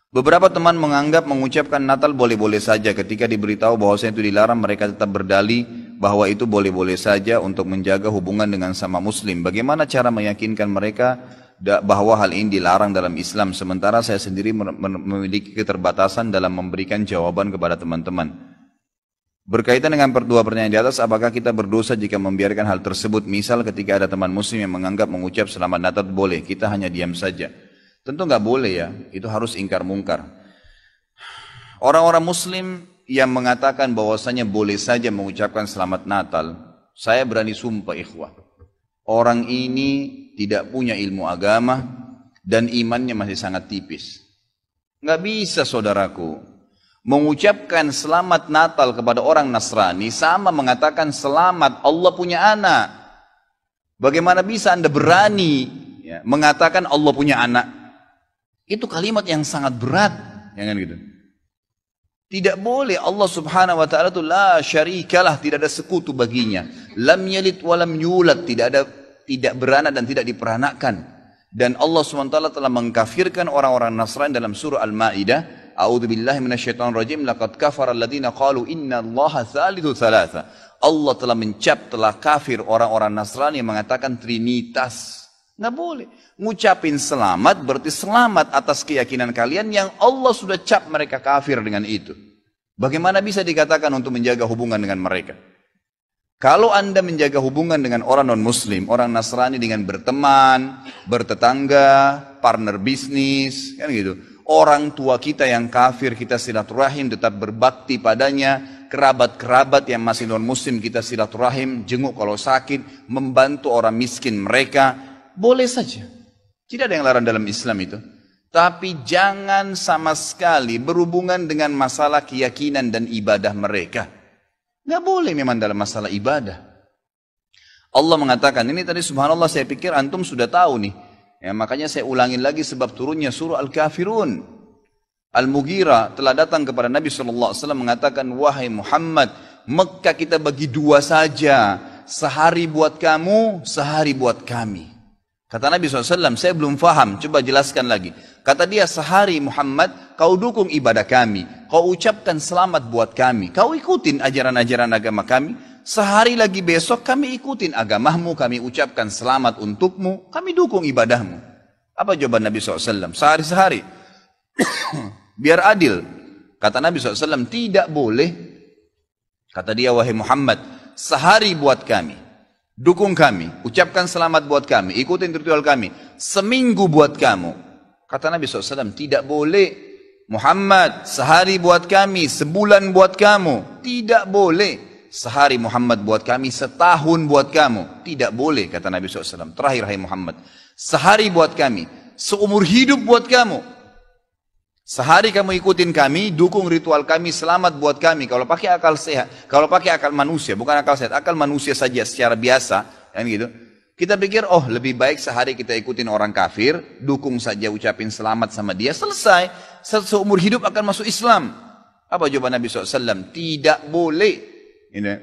Beberapa teman menganggap mengucapkan Natal boleh-boleh saja. Ketika diberitahu bahwasanya itu dilarang, mereka tetap berdalih bahwa itu boleh-boleh saja untuk menjaga hubungan dengan sama muslim. Bagaimana cara meyakinkan mereka bahwa hal ini dilarang dalam Islam, sementara saya sendiri memiliki keterbatasan dalam memberikan jawaban kepada teman-teman. Berkaitan dengan dua pertanyaan di atas, apakah kita berdosa jika membiarkan hal tersebut? Misal ketika ada teman muslim yang menganggap mengucap selamat Natal boleh, kita hanya diam saja. Tentu nggak boleh ya, itu harus ingkar mungkar. Orang-orang muslim yang mengatakan bahwasanya boleh saja mengucapkan selamat Natal, saya berani sumpah ikhwah, orang ini tidak punya ilmu agama dan imannya masih sangat tipis. Nggak bisa saudaraku, mengucapkan selamat Natal kepada orang Nasrani sama mengatakan selamat Allah punya anak. Bagaimana bisa Anda berani ya, mengatakan Allah punya anak? Itu kalimat yang sangat berat, ya kan gitu. Tidak boleh. Allah Subhanahu wa taala itu la syarikalah, tidak ada sekutu baginya. Lam yalid wa lam yulad, tidak beranak dan tidak diperanakkan. Dan Allah Subhanahu wa taala telah mengkafirkan orang-orang Nasrani dalam surah Al-Maidah, a'udzubillahi minasyaitonir rajim, laqad kafara alladziina qalu innallaha tsalitsu tsalatsa. Allah telah kafir orang-orang Nasrani yang mengatakan trinitas. Nggak boleh. Ngucapin selamat berarti selamat atas keyakinan kalian yang Allah sudah cap mereka kafir dengan itu. Bagaimana bisa dikatakan untuk menjaga hubungan dengan mereka? Kalau Anda menjaga hubungan dengan orang non-muslim, orang Nasrani dengan berteman, bertetangga, partner bisnis, kan gitu. Orang tua kita yang kafir kita silaturahim, tetap berbakti padanya. Kerabat-kerabat yang masih non-muslim kita silaturahim, jenguk kalau sakit, membantu orang miskin mereka. Boleh saja. Tidak ada yang larang dalam Islam itu. Tapi jangan sama sekali berhubungan dengan masalah keyakinan dan ibadah mereka. Nggak boleh memang dalam masalah ibadah. Allah mengatakan, ini tadi subhanallah saya pikir antum sudah tahu nih. Ya, makanya saya ulangin lagi sebab turunnya surah Al-Kafirun. Al-Mughirah telah datang kepada Nabi SAW mengatakan, wahai Muhammad, Mekah kita bagi dua saja. Sehari buat kamu, sehari buat kami. Kata Nabi SAW, saya belum faham, coba jelaskan lagi. Kata dia, sehari Muhammad, kau dukung ibadah kami. Kau ucapkan selamat buat kami. Kau ikutin ajaran-ajaran agama kami. Sehari lagi besok kami ikutin agamamu, kami ucapkan selamat untukmu. Kami dukung ibadahmu. Apa jawaban Nabi SAW? Sehari-sehari. Biar adil. Kata Nabi SAW, tidak boleh. Kata dia, wahai Muhammad, sehari buat kami. Dukung kami, ucapkan selamat buat kami, ikutin ritual kami. Seminggu buat kamu. Kata Nabi SAW, tidak boleh. Muhammad, sehari buat kami, sebulan buat kamu. Tidak boleh. Sehari Muhammad buat kami, setahun buat kamu. Tidak boleh, kata Nabi SAW. Terakhir, hai Muhammad, sehari buat kami, seumur hidup buat kamu. Sehari kamu ikutin kami, dukung ritual kami, selamat buat kami. Kalau pakai akal sehat, kalau pakai akal manusia, bukan akal sehat, akal manusia saja secara biasa, kan gitu. Kita pikir, oh lebih baik sehari kita ikutin orang kafir, dukung saja, ucapin selamat sama dia, selesai. Seumur hidup akan masuk Islam. Apa jawaban Nabi SAW? Tidak boleh. Ini.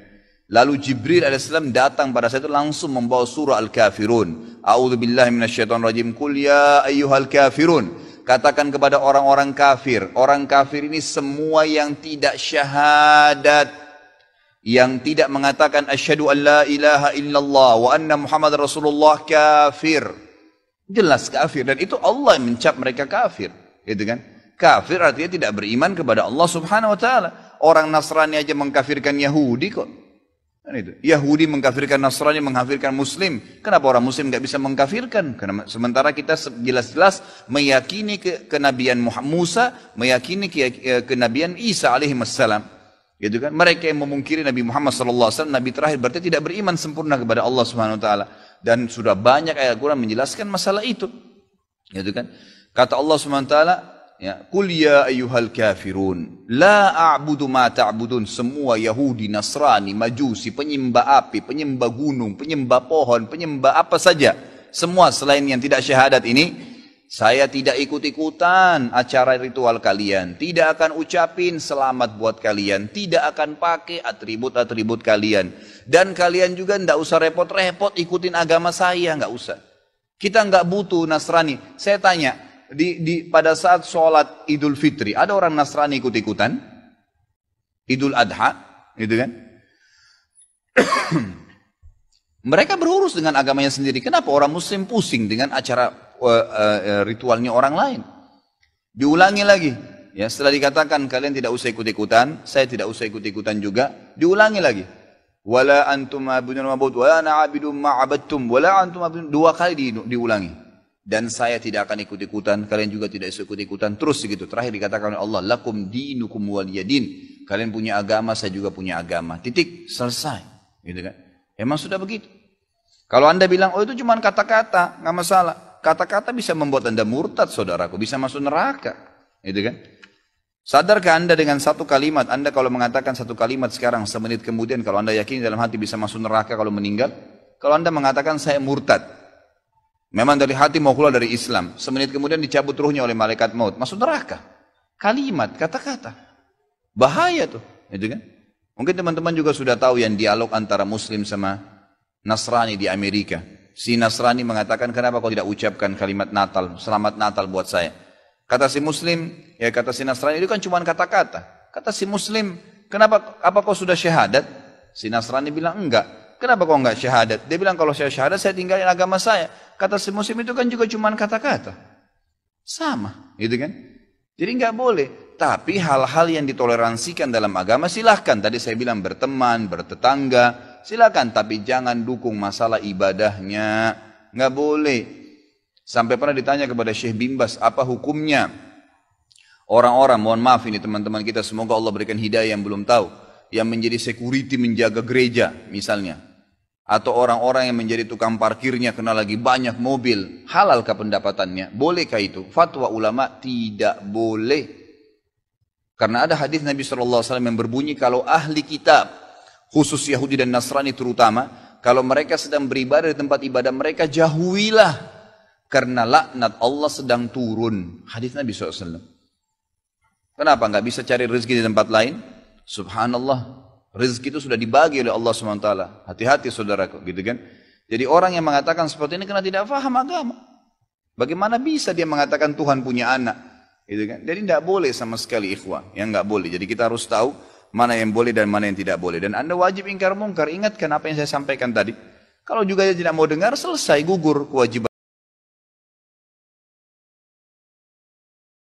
Lalu Jibril AS datang pada saat itu langsung membawa surah Al-Kafirun. A'udzubillahi minasyaitonirrajim. Qul ya ayyuhal kafirun. Katakan kepada orang-orang kafir. Orang kafir ini semua yang tidak syahadat. Yang tidak mengatakan asyhadu an la ilaha illallah wa anna Muhammad Rasulullah kafir. Jelas kafir. Dan itu Allah yang mencap mereka kafir. Gitu kan? Kafir artinya tidak beriman kepada Allah Subhanahu wa ta'ala. Orang Nasrani aja mengkafirkan Yahudi kok. Kan itu. Yahudi mengkafirkan Nasrani, mengkafirkan Muslim. Kenapa orang Muslim nggak bisa mengkafirkan? Karena sementara kita jelas-jelas meyakini kenabian Musa, meyakini kenabian Isa alaihissalam. Gitu kan? Mereka yang memungkiri Nabi Muhammad SAW, Nabi terakhir, berarti tidak beriman sempurna kepada Allah Subhanahu Wa Taala. Dan sudah banyak ayat Quran menjelaskan masalah itu. Gitu kan? Kata Allah Subhanahu Wa Taala, ya, Qul ya ayyuhal kafirun la a'budu ma ta'budun. Semua Yahudi, Nasrani, Majusi, penyembah api, penyembah gunung, penyembah pohon, penyembah apa saja, semua selain yang tidak syahadat ini, saya tidak ikut-ikutan acara ritual kalian, tidak akan ucapin selamat buat kalian, tidak akan pakai atribut-atribut kalian, dan kalian juga tidak usah repot-repot ikutin agama saya, nggak usah. Kita nggak butuh Nasrani. Saya tanya, pada saat sholat Idul Fitri, ada orang Nasrani ikut-ikutan, Idul Adha, gitu kan? Mereka berurus dengan agamanya sendiri. Kenapa orang Muslim pusing dengan acara ritualnya orang lain? Diulangi lagi. Ya, setelah dikatakan kalian tidak usah ikut-ikutan, saya tidak usah ikut-ikutan juga, diulangi lagi. Wala antum ma'budun ma'bud, wala na'abidum ma'abadtum, wala antum ma'budun. 2 kali diulangi. Dan saya tidak akan ikut-ikutan, kalian juga tidak usah ikut-ikutan. Terus begitu. Terakhir dikatakan oleh Allah, lakum dinukum waliyadin. Kalian punya agama, saya juga punya agama. Titik, selesai. Gitu kan? Emang sudah begitu. Kalau anda bilang, oh itu cuma kata-kata, nggak masalah. Kata-kata bisa membuat anda murtad, saudaraku. Bisa masuk neraka. Gitu kan? Sadarkah anda dengan satu kalimat, anda kalau mengatakan satu kalimat sekarang, semenit kemudian, kalau anda yakin dalam hati bisa masuk neraka kalau meninggal, kalau anda mengatakan saya murtad, memang dari hati mau keluar dari Islam, semenit kemudian dicabut ruhnya oleh malaikat maut, masuk neraka. Kalimat, kata-kata. Bahaya tuh. Gitu kan? Mungkin teman-teman juga sudah tahu yang dialog antara Muslim sama Nasrani di Amerika. Si Nasrani mengatakan, kenapa kau tidak ucapkan kalimat Natal, selamat Natal buat saya. Kata si Muslim, ya kata si Nasrani, itu kan cuma kata-kata. Kata si Muslim, kenapa, apa kau sudah syahadat? Si Nasrani bilang, enggak. Kenapa kau enggak syahadat? Dia bilang, kalau saya syahadat, saya tinggalin agama saya. Kata si Muslim, itu kan juga cuma kata-kata. Sama, gitu kan? Jadi enggak boleh. Tapi hal-hal yang ditoleransikan dalam agama silahkan. Tadi saya bilang berteman, bertetangga, silahkan. Tapi jangan dukung masalah ibadahnya. Enggak boleh. Sampai pernah ditanya kepada Syekh Bimbas, apa hukumnya orang-orang, mohon maaf ini teman-teman kita, semoga Allah berikan hidayah yang belum tahu, yang menjadi security menjaga gereja misalnya, atau orang-orang yang menjadi tukang parkirnya karena lagi banyak mobil, halalkah pendapatannya? Bolehkah itu? Fatwa ulama tidak boleh. Karena ada hadis Nabi SAW yang berbunyi, kalau ahli kitab, khusus Yahudi dan Nasrani terutama, kalau mereka sedang beribadah di tempat ibadah mereka, jauhilah. Karena laknat Allah sedang turun. Hadis Nabi SAW. Kenapa nggak bisa cari rezeki di tempat lain? Subhanallah. Rezeki itu sudah dibagi oleh Allah SWT. Hati-hati saudaraku, gitu kan? Jadi orang yang mengatakan seperti ini karena tidak paham agama. Bagaimana bisa dia mengatakan Tuhan punya anak? Gitu kan? Jadi tidak boleh sama sekali ikhwah. Yang nggak boleh. Jadi kita harus tahu mana yang boleh dan mana yang tidak boleh. Dan anda wajib ingkar mungkar. Ingatkan apa yang saya sampaikan tadi. Kalau juga dia tidak mau dengar, selesai, gugur kewajiban.